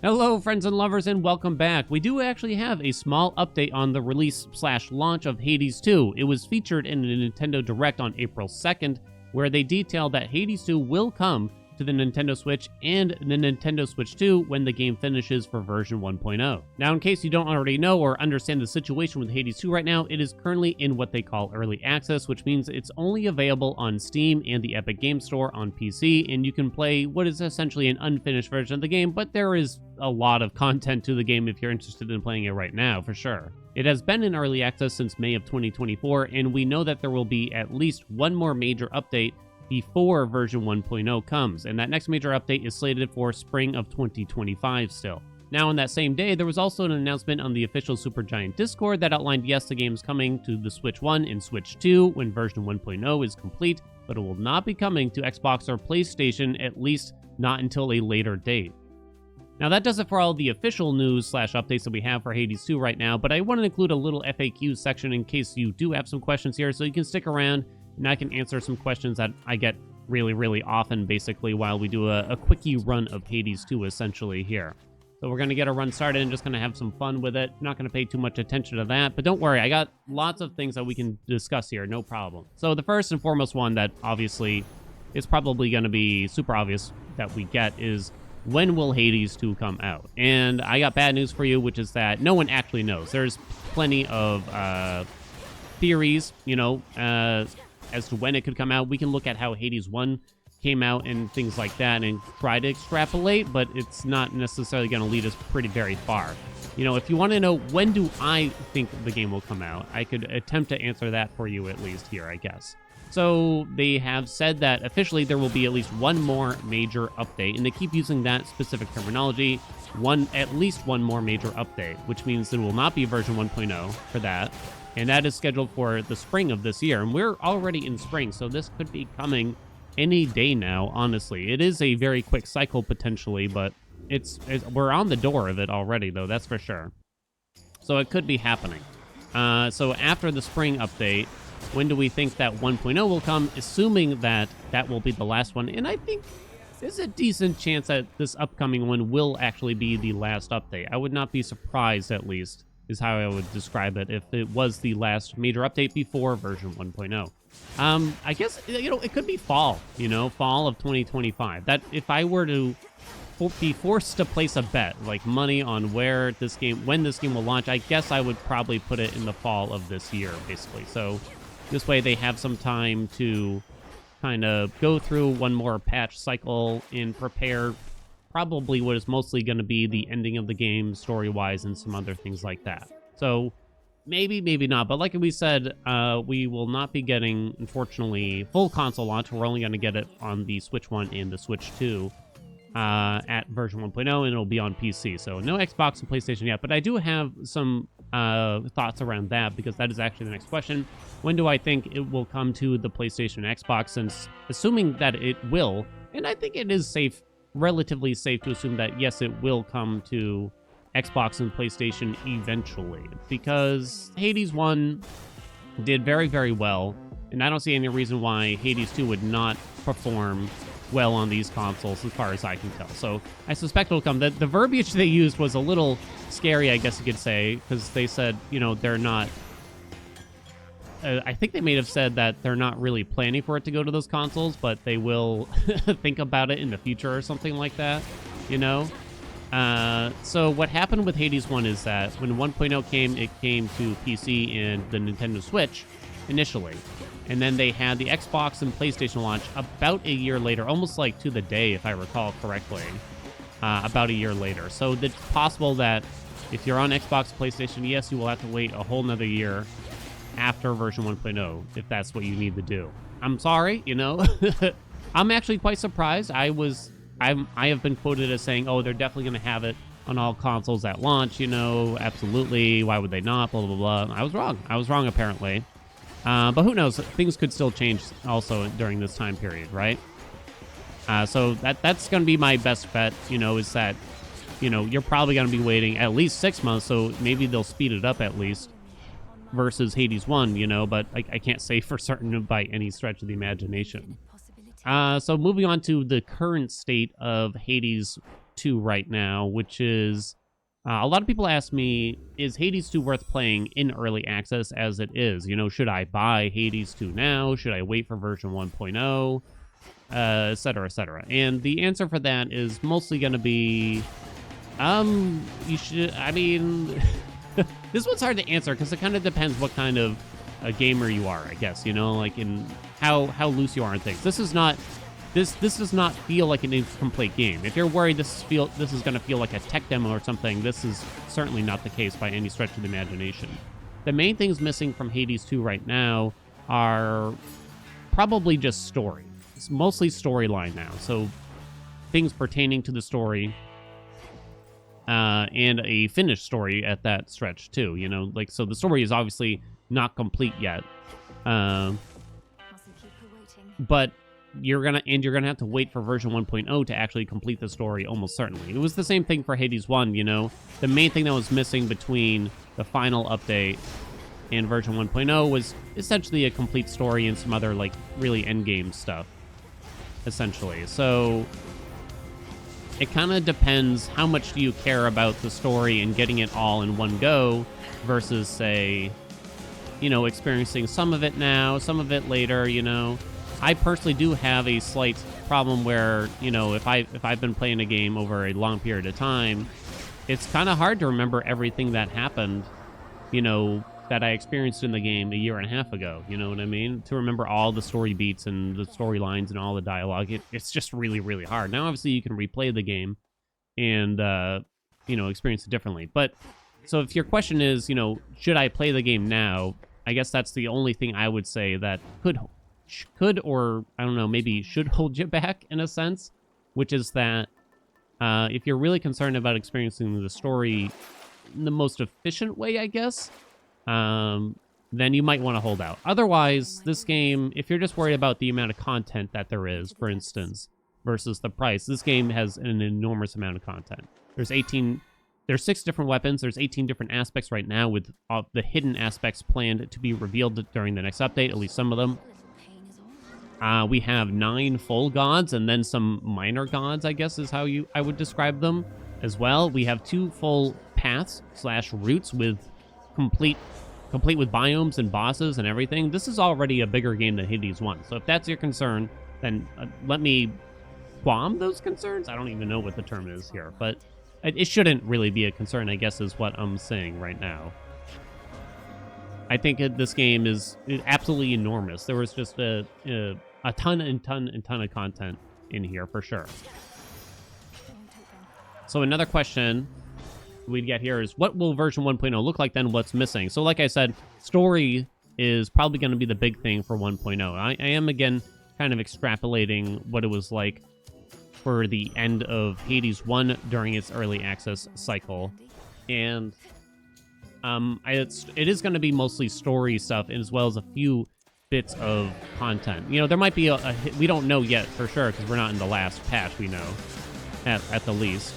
Hello friends and lovers and welcome back. We do actually have a small update on the release/launch of Hades 2. It was featured in a Nintendo Direct on April 2nd, where they detailed that Hades 2 will come to the Nintendo Switch and the Nintendo Switch 2 when the game finishes for version 1.0. Now, in case you don't already know or understand the situation with Hades 2 right now, it is currently in what they call early access, which means it's only available on Steam and the Epic Game Store on PC, and you can play what is essentially an unfinished version of the game, but there is a lot of content to the game if you're interested in playing it right now, for sure. It has been in early access since May of 2024, and we know that there will be at least one more major update before version 1.0 comes, and that next major update is slated for spring of 2025 still. Now, on that same day, there was also an announcement on the official Supergiant Discord that outlined, yes, the game is coming to the Switch 1 and Switch 2 when version 1.0 is complete, but it will not be coming to Xbox or PlayStation, at least not until a later date. Now, that does it for all the official news/updates that we have for Hades 2 right now, but I want to include a little FAQ section in case you do have some questions here, so you can stick around and I can answer some questions that I get really often, basically, while we do a quickie run of Hades 2, essentially, here. So we're going to get a run started and just going to have some fun with it. Not going to pay too much attention to that, but don't worry, I got lots of things that we can discuss here, no problem. So the first and foremost one that obviously is probably going to be super obvious that we get is, when will Hades 2 come out? And I got bad news for you, which is that no one actually knows. There's plenty of theories, as to when it could come out. We can look at how Hades 1 came out and things like that and try to extrapolate, but it's not necessarily going to lead us very far. If you want to know when do I think the game will come out, I could attempt to answer that for you at least here, I guess. So they have said that officially there will be at least one more major update, and they keep using that specific terminology, at least one more major update, which means there will not be version 1.0 for that. And that is scheduled for the spring of this year. And we're already in spring, so this could be coming any day now, honestly. It is a very quick cycle, potentially, but we're on the door of it already, though, that's for sure. So it could be happening. So after the spring update, when do we think that 1.0 will come, assuming that that will be the last one? And I think there's a decent chance that this upcoming one will actually be the last update. I would not be surprised, at least, is how I would describe it, if it was the last major update before version 1.0. I guess, it could be fall, fall of 2025. That if I were to be forced to place a bet, like money on when this game will launch, I guess I would probably put it in the fall of this year, basically. So this way they have some time to kind of go through one more patch cycle and prepare probably what is mostly going to be the ending of the game story-wise and some other things like that. So maybe not, but like we said, we will not be getting, unfortunately, full console launch. We're only going to get it on the Switch 1 and the Switch 2 at version 1.0, and it'll be on PC. So no Xbox and PlayStation yet, but I do have some thoughts around that, because that is actually the next question. When do I think it will come to the PlayStation and Xbox? Since assuming that it will, and I think it is relatively safe to assume that, yes, it will come to Xbox and PlayStation eventually, because Hades 1 did very well, and I don't see any reason why Hades 2 would not perform well on these consoles, as far as I can tell. So I suspect it'll come. The verbiage they used was a little scary, I guess you could say, because they said, they're not... I think they may have said that they're not really planning for it to go to those consoles, but they will think about it in the future or something like that, So what happened with Hades 1 is that when 1.0 came, it came to PC and the Nintendo Switch initially. And then they had the Xbox and PlayStation launch about a year later, almost like to the day, if I recall correctly, about a year later. So it's possible that if you're on Xbox, PlayStation, yes, you will have to wait a whole nother year after version 1.0, if that's what you need to do. I'm sorry, I'm actually quite surprised. I have been quoted as saying, oh, they're definitely going to have it on all consoles at launch, absolutely. Why would they not? Blah, blah, blah. I was wrong, apparently. But who knows? Things could still change also during this time period, right? So that's going to be my best bet, is that, you're probably going to be waiting at least 6 months, so maybe they'll speed it up at least, versus Hades 1, but I can't say for certain by any stretch of the imagination. So moving on to the current state of Hades 2 right now, which is a lot of people ask me, is Hades 2 worth playing in early access as it is? You know, should I buy Hades 2 now? Should I wait for version 1.0? Et cetera, et cetera. And the answer for that is mostly going to be, you should, I mean, this one's hard to answer because it kind of depends what kind of a gamer you are, I guess, you know, like in how loose you are on things. This does not feel like an incomplete game. If you're worried this is going to feel like a tech demo or something, this is certainly not the case by any stretch of the imagination. The main things missing from Hades 2 right now are probably just story. It's mostly storyline now, so things pertaining to the story, and a finished story at that stretch too. You know, like, so the story is obviously not complete yet, but you're gonna have to wait for version 1.0 to actually complete the story, almost certainly. It was the same thing for Hades 1, you know. The main thing that was missing between the final update and version 1.0 was essentially a complete story and some other, like, really endgame stuff, essentially. So it kind of depends how much do you care about the story and getting it all in one go versus, say, you know, experiencing some of it now, some of it later, you know. I personally do have a slight problem where, you know, if I've been playing a game over a long period of time, it's kind of hard to remember everything that happened, you know, that I experienced in the game a year and a half ago. You know what I mean? To remember all the story beats and the storylines and all the dialogue, it's just really, really hard. Now, obviously, you can replay the game and, you know, experience it differently. But, so if your question is, you know, should I play the game now? I guess that's the only thing I would say that could or, I don't know, maybe should hold you back in a sense, which is that if you're really concerned about experiencing the story in the most efficient way, I guess, then you might want to hold out. Otherwise, this game, if you're just worried about the amount of content that there is, for instance, versus the price, this game has an enormous amount of content. There's 6 different weapons. There's 18 different aspects right now, with the hidden aspects planned to be revealed during the next update, at least some of them. We have 9 full gods and then some minor gods, I guess is how I would describe them as well. We have 2 full paths / routes with complete with biomes and bosses and everything. This is already a bigger game than Hades 1. So if that's your concern, then let me qualm those concerns. I don't even know what the term is here, but it shouldn't really be a concern, I guess, is what I'm saying right now. I think this game is absolutely enormous. There was just a ton of content in here for sure. So another question we'd get here is, what will version 1.0 look like then? What's missing? So like I said, story is probably going to be the big thing for 1.0. I am, again, kind of extrapolating what it was like for the end of Hades 1 during its early access cycle. And it is going to be mostly story stuff, as well as a few bits of content. You know, there might be we don't know yet for sure, because we're not in the last patch, we know, at the least,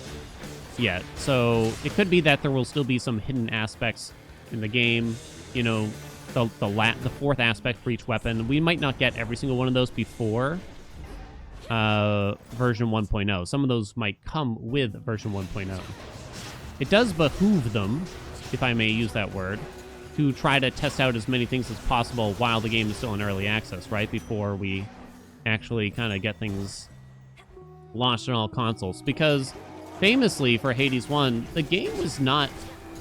yet. So it could be that there will still be some hidden aspects in the game, you know, the 4th aspect for each weapon. We might not get every single one of those before version 1.0. Some of those might come with version 1.0. It does behoove them, if I may use that word, to try to test out as many things as possible while the game is still in early access, right? Before we actually kind of get things launched on all consoles. Because famously for Hades 1, the game was not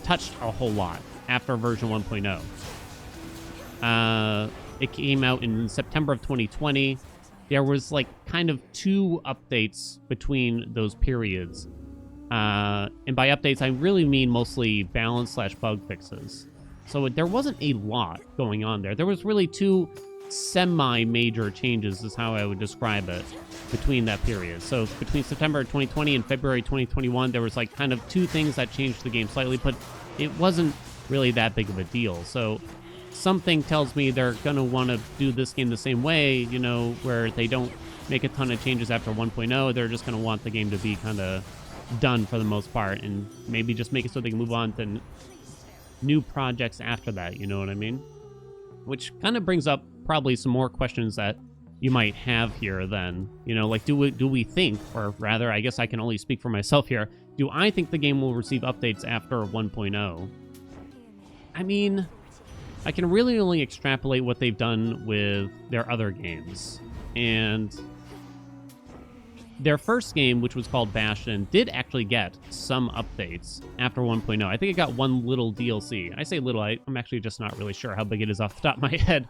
touched a whole lot after version 1.0. It came out in September of 2020. There was like kind of 2 updates between those periods. And by updates, I really mean mostly balance / bug fixes. So there wasn't a lot going on there. There was really 2 semi-major changes is how I would describe it between that period. So between September 2020 and February 2021, there was like kind of 2 things that changed the game slightly, but it wasn't really that big of a deal. So something tells me they're going to want to do this game the same way, you know, where they don't make a ton of changes after 1.0. They're just going to want the game to be kind of done for the most part, and maybe just make it so they can move on to new projects after that, you know what I mean? Which kind of brings up probably some more questions that you might have here then. You know, like, do we think, or rather, I guess I can only speak for myself here, do I think the game will receive updates after 1.0? I mean, I can really only extrapolate what they've done with their other games. And their first game, which was called Bastion, did actually get some updates after 1.0. I think it got one little DLC. I say little, I'm actually just not really sure how big it is off the top of my head.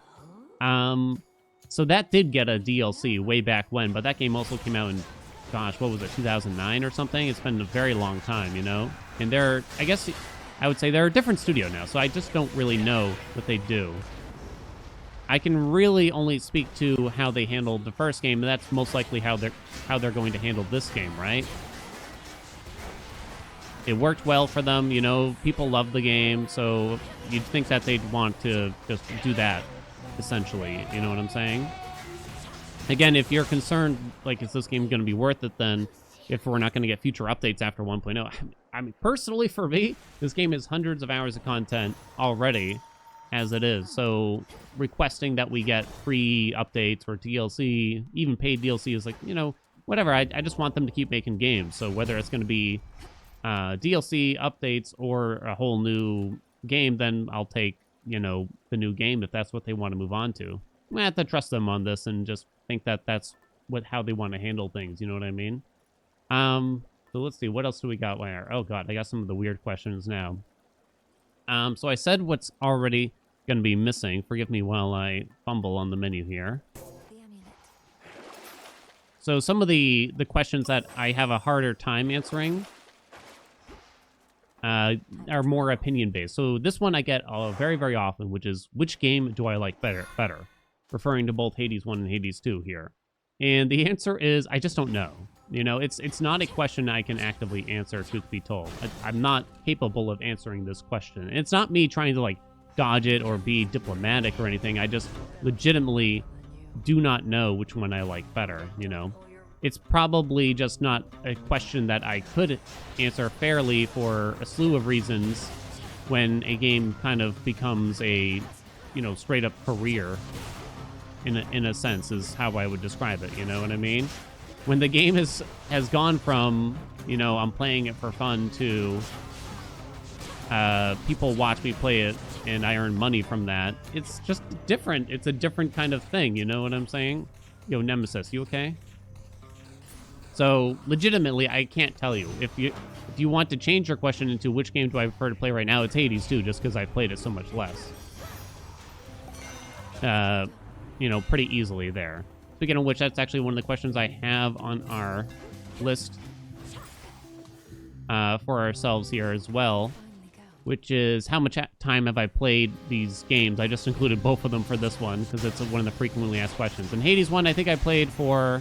So that did get a DLC way back when, but that game also came out in, gosh, what was it, 2009 or something? It's been a very long time, you know? And I guess I would say they're a different studio now, so I just don't really know what they do. I can really only speak to how they handled the first game, and that's most likely how they're going to handle this game, right? It worked well for them, you know, people love the game, so you'd think that they'd want to just do that, essentially, you know what I'm saying? Again, if you're concerned, like, is this game going to be worth it, then if we're not going to get future updates after 1.0, I mean, personally, for me, this game is hundreds of hours of content already, as it is, so requesting that we get free updates or DLC, even paid DLC, is like, you know, whatever. I just want them to keep making games, so whether it's going to be DLC, updates, or a whole new game, then I'll take, you know, the new game if that's what they want to move on to. I have to trust them on this and just think that that's how they want to handle things, you know what I mean? So let's see, what else do we got there? Oh god, I got some of the weird questions now. So I said what's already going to be missing. Forgive me while I fumble on the menu here. So some of the questions that I have a harder time answering are more opinion-based. So this one I get very, very often, which is, which game do I like better? Referring to both Hades 1 and Hades 2 here. And the answer is, I just don't know. You know, it's not a question I can actively answer, truth be told. I'm not capable of answering this question. It's not me trying to, like, dodge it or be diplomatic or anything. I just legitimately do not know which one I like better, you know? It's probably just not a question that I could answer fairly for a slew of reasons when a game kind of becomes a, you know, straight-up career, in a sense, is how I would describe it, you know what I mean? When the game has gone from, you know, I'm playing it for fun to people watch me play it and I earn money from that, it's just different. It's a different kind of thing, you know what I'm saying? Yo, Nemesis, you okay? So, legitimately, I can't tell you. If you want to change your question into which game do I prefer to play right now, it's Hades 2, just because I played it so much less. You know, pretty easily there. Speaking of which, that's actually one of the questions I have on our list for ourselves here as well, which is how much time have I played these games? I just included both of them for this one because it's one of the frequently asked questions. And Hades 1, I think I played for,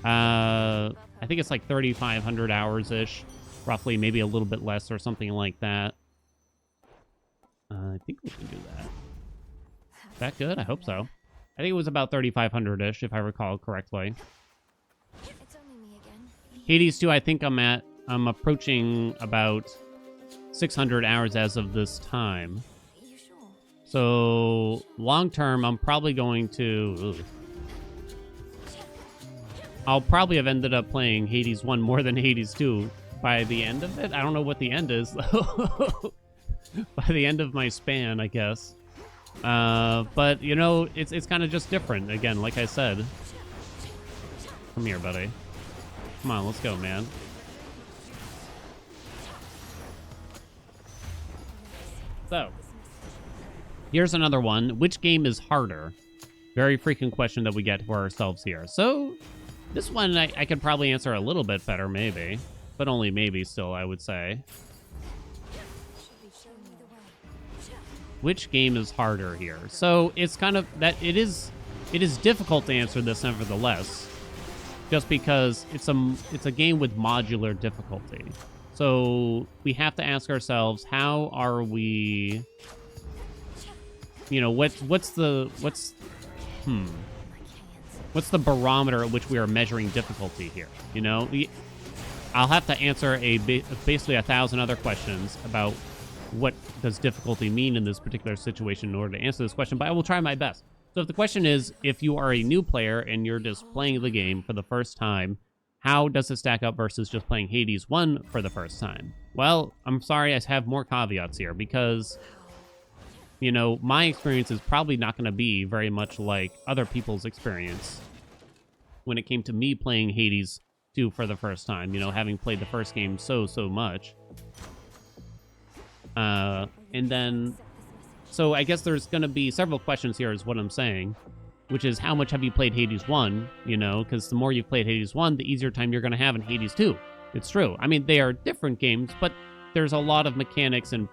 I think it's like 3,500 hours-ish, roughly, maybe a little bit less or something like that. I think we can do that. Is that good? I hope so. I think it was about 3,500-ish, if I recall correctly. It's only me again. Hades 2, I think I'm approaching about 600 hours as of this time. You sure? So, long term, I'm probably going to... I'll probably have ended up playing Hades 1 more than Hades 2 by the end of it. I don't know what the end is, though. By the end of my span, I guess. But, you know, it's kind of just different. Again, like I said. Come here, buddy. Come on, let's go, man. So, here's another one. Which game is harder? Very frequent question that we get for ourselves here. So, this one I could probably answer a little bit better, maybe. But only maybe still, I would say. Which game is harder here? So it's kind of that it is difficult to answer this nevertheless, just because it's a game with modular difficulty. So we have to ask ourselves, how are we, you know, what's the barometer at which we are measuring difficulty here? You know, I'll have to answer basically 1,000 other questions about what does difficulty mean in this particular situation in order to answer this question, but I will try my best. So if the question is, if you are a new player and you're just playing the game for the first time, how does it stack up versus just playing Hades 1 for the first time? Well, I'm sorry I have more caveats here because, you know, my experience is probably not going to be very much like other people's experience when it came to me playing Hades 2 for the first time, you know, having played the first game so much. And then, so I guess there's going to be several questions here is what I'm saying, which is how much have you played Hades 1, you know, because the more you've played Hades 1, the easier time you're going to have in Hades 2. It's true. I mean, they are different games, but there's a lot of mechanics and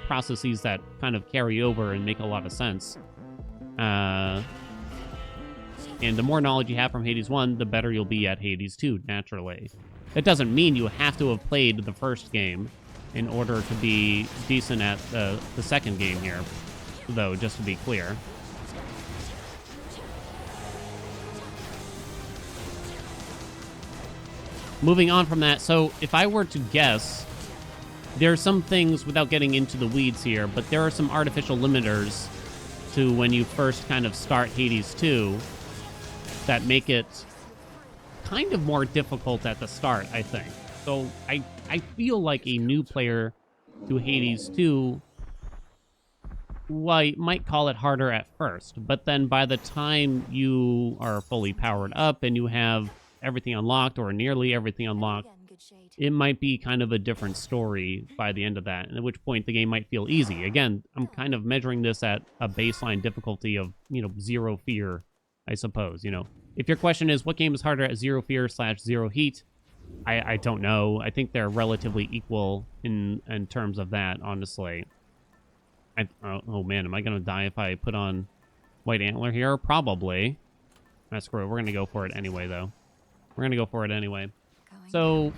processes that kind of carry over and make a lot of sense. And the more knowledge you have from Hades 1, the better you'll be at Hades 2, naturally. That doesn't mean you have to have played the first game in order to be decent at the second game here, though, just to be clear. Moving on from that, so if I were to guess, there are some things, without getting into the weeds here, but there are some artificial limiters to when you first kind of start Hades 2 that make it kind of more difficult at the start, I think. So I feel like a new player to Hades 2 might call it harder at first, but then by the time you are fully powered up and you have everything unlocked or nearly everything unlocked, it might be kind of a different story by the end of that, at which point the game might feel easy. Again, I'm kind of measuring this at a baseline difficulty of, you know, 0 fear, I suppose, you know. If your question is, what game is harder at 0 fear / 0 heat? I don't know. I think they're relatively equal in terms of that, honestly. Oh man, am I going to die if I put on White Antler here? Probably. Screw it. We're going to go for it anyway, though. We're going to go for it anyway. So,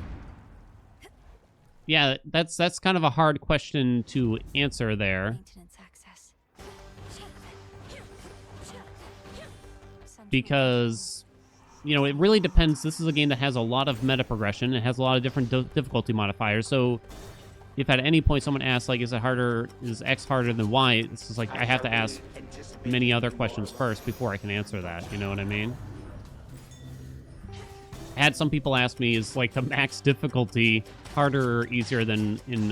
yeah, that's kind of a hard question to answer there. Because, you know, it really depends. This is a game that has a lot of meta progression. It has a lot of different difficulty modifiers. So if at any point someone asks, like, is X harder than Y? It's just like, I have to ask many other questions first before I can answer that. You know what I mean? I had some people ask me, is like the max difficulty harder or easier than in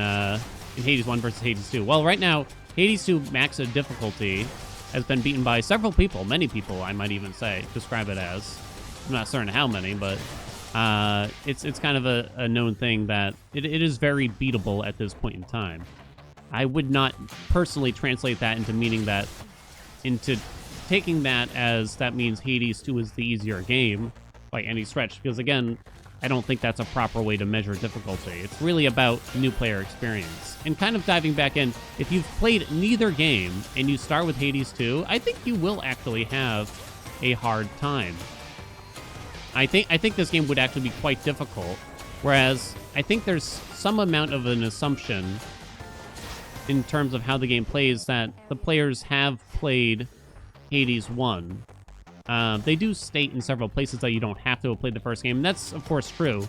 Hades 1 versus Hades 2? Well, right now, Hades 2 max difficulty has been beaten by several people, many people, I might even say, describe it as. I'm not certain how many, but it's kind of a known thing that it is very beatable at this point in time. I would not personally translate that into taking that as that means Hades 2 is the easier game by any stretch, because again, I don't think that's a proper way to measure difficulty. It's really about new player experience. And kind of diving back in, if you've played neither game and you start with Hades 2, I think you will actually have a hard time. I think this game would actually be quite difficult, whereas I think there's some amount of an assumption in terms of how the game plays that the players have played Hades 1. They do state in several places that you don't have to have played the first game, and that's, of course, true.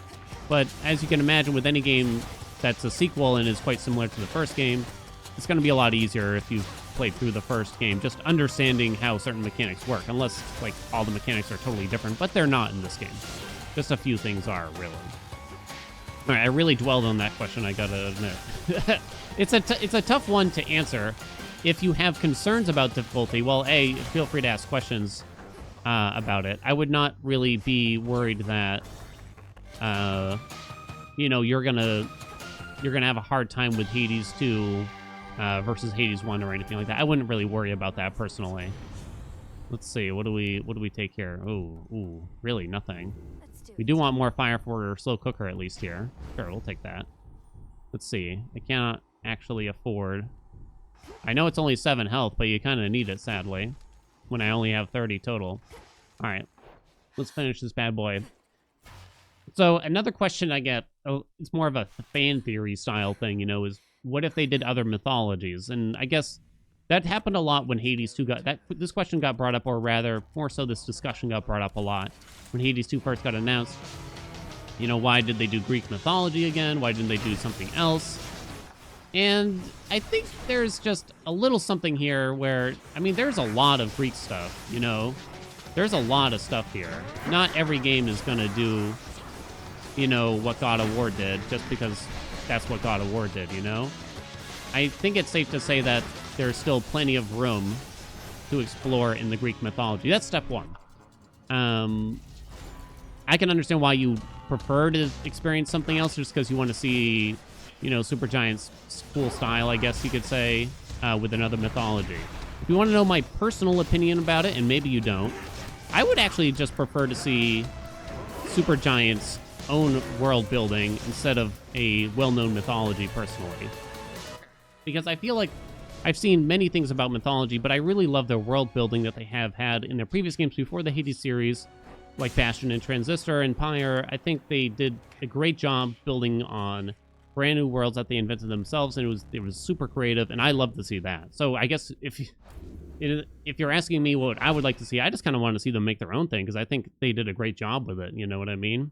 But as you can imagine, with any game that's a sequel and is quite similar to the first game, it's going to be a lot easier if you've played through the first game, just understanding how certain mechanics work, unless, like, all the mechanics are totally different, but they're not in this game. Just a few things are, really. All right, I really dwelled on that question, I gotta admit. It's a tough one to answer. If you have concerns about difficulty, well, A, feel free to ask questions about it. I would not really be worried that, you know, you're gonna have a hard time with Hades 2 versus Hades 1 or anything like that. I wouldn't really worry about that personally. Let's see, what do we take here? Ooh, really nothing. We do want more fire for slow cooker at least here. Sure, we'll take that. Let's see. I cannot actually afford. I know it's only 7 health, but you kind of need it, sadly, when I only have 30 total. All right, let's finish this bad boy. So another question I get, it's more of a fan theory style thing, you know, is what if they did other mythologies? And I guess that happened a lot when Hades 2 this question got brought up, or rather, more so this discussion got brought up a lot when Hades 2 first got announced. You know, why did they do Greek mythology again? Why didn't they do something else? And I think there's just a little something here where, I mean, there's a lot of Greek stuff, you know? There's a lot of stuff here. Not every game is going to do, you know, what God of War did just because that's what God of War did, you know? I think it's safe to say that there's still plenty of room to explore in the Greek mythology. That's step one. I can understand why you prefer to experience something else just because you want to see, you know, Supergiant's cool style, I guess you could say, with another mythology. If you want to know my personal opinion about it, and maybe you don't, I would actually just prefer to see Supergiant's own world building instead of a well-known mythology, personally. Because I feel like I've seen many things about mythology, but I really love their world building that they have had in their previous games before the Hades series, like Bastion and Transistor and Pyre. I think they did a great job building on brand new worlds that they invented themselves, and it was super creative, and I love to see that. So I guess if you're asking me what I would like to see, I just kind of want to see them make their own thing, because I think they did a great job with it, you know what I mean?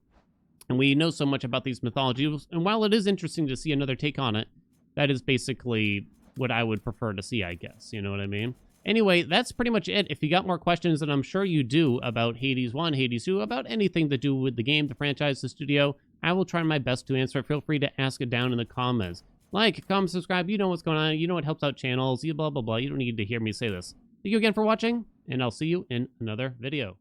And we know so much about these mythologies, and while it is interesting to see another take on it, that is basically what I would prefer to see, I guess, you know what I mean? Anyway, that's pretty much it. If you got more questions, and I'm sure you do, about Hades 1, Hades 2, about anything to do with the game, the franchise, the studio, I will try my best to answer. Feel free to ask it down in the comments. Like, comment, subscribe, you know what's going on, you know what helps out channels, you blah, blah, blah. You don't need to hear me say this. Thank you again for watching, and I'll see you in another video.